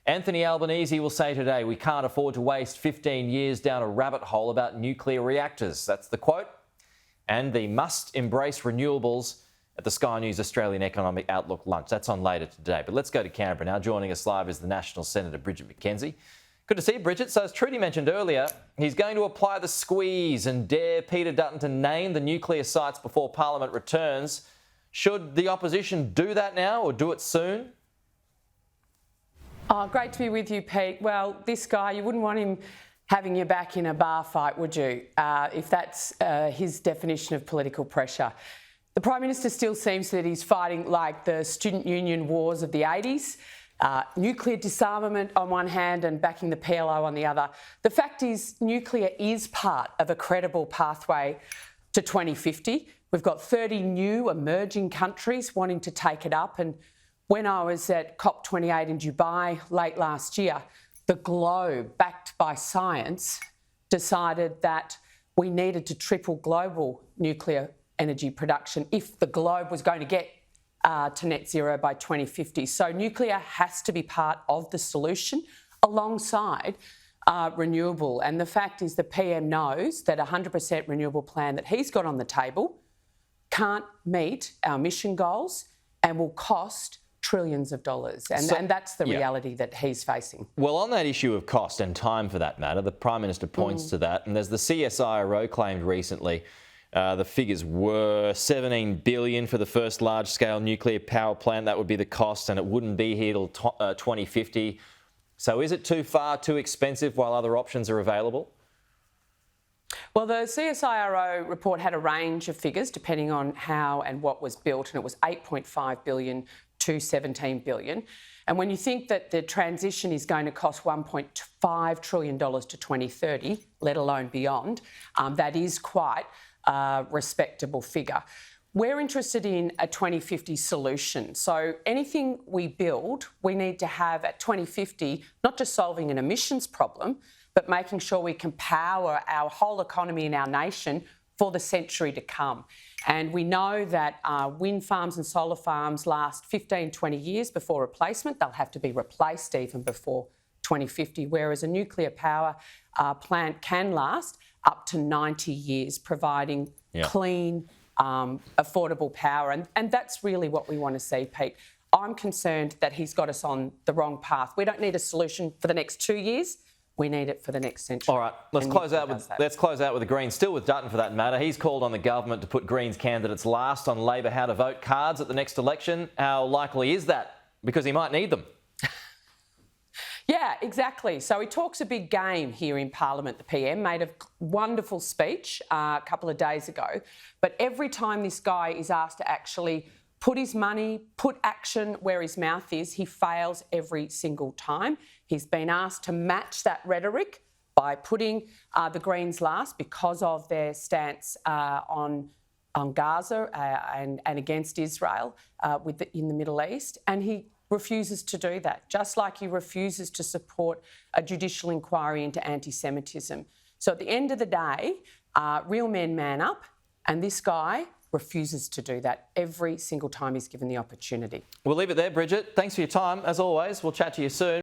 Anthony Albanese will say today, we can't afford to waste 15 years down a rabbit hole about nuclear reactors. That's the quote. And the must embrace renewables at the Sky News Australian Economic Outlook lunch. That's on later today. But let's go to Canberra now. Joining us live is the National Senator Bridget McKenzie. Good to see you, Bridget. So as Trudy mentioned earlier, he's going to apply the squeeze and dare Peter Dutton to name the nuclear sites before Parliament returns. Should the opposition do that now or do it soon? Oh, great to be with you, Pete. Well, this guy, you wouldn't want him having your back in a bar fight, would you? If that's his definition of political pressure. The Prime Minister still seems that he's fighting like the student union wars of the 80s. Nuclear disarmament on one hand and backing the PLO on the other. The fact is, nuclear is part of a credible pathway to 2050. We've got 30 new emerging countries wanting to take it up. And when I was at COP28 in Dubai late last year, the globe, backed by science, decided that we needed to triple global nuclear energy production if the globe was going to get to net zero by 2050. So nuclear has to be part of the solution alongside renewable. And the fact is the PM knows that a 100% renewable plan that he's got on the table can't meet our emission goals and will cost trillions of dollars. And that's the reality that he's facing. Well, on that issue of cost and time for that matter, the Prime Minister points to that. And there's the CSIRO claimed recently the figures were $17 billion for the first large-scale nuclear power plant. That would be the cost, and it wouldn't be here till 2050. So is it too far, too expensive while other options are available? Well, the CSIRO report had a range of figures depending on how and what was built, and it was $8.5 billion to $17 billion. And when you think that the transition is going to cost $1.5 trillion to 2030, let alone beyond, that is quite a respectable figure. We're interested in a 2050 solution. So anything we build, we need to have at 2050, not just solving an emissions problem, but making sure we can power our whole economy in our nation for the century to come. And we know that wind farms and solar farms last 15, 20 years before replacement. They'll have to be replaced even before 2050, whereas a nuclear power plant can last up to 90 years, providing clean, affordable power. And that's really what we want to see, Pete. I'm concerned that he's got us on the wrong path. We don't need a solution for the next 2 years. We need it for the next century. All right, let's close out with the Greens, still with Dutton for that matter. He's called on the government to put Greens candidates last on Labor how to vote cards at the next election. How likely is that? Because he might need them. Yeah, exactly. So he talks a big game here in Parliament. The PM made a wonderful speech a couple of days ago. But every time this guy is asked to actually put his money, put action where his mouth is, he fails every single time. He's been asked to match that rhetoric by putting the Greens last because of their stance on Gaza and against Israel in the Middle East. And he refuses to do that, just like he refuses to support a judicial inquiry into anti-Semitism. So at the end of the day, real men man up, and this guy refuses to do that every single time he's given the opportunity. We'll leave it there, Bridget. Thanks for your time. As always, we'll chat to you soon.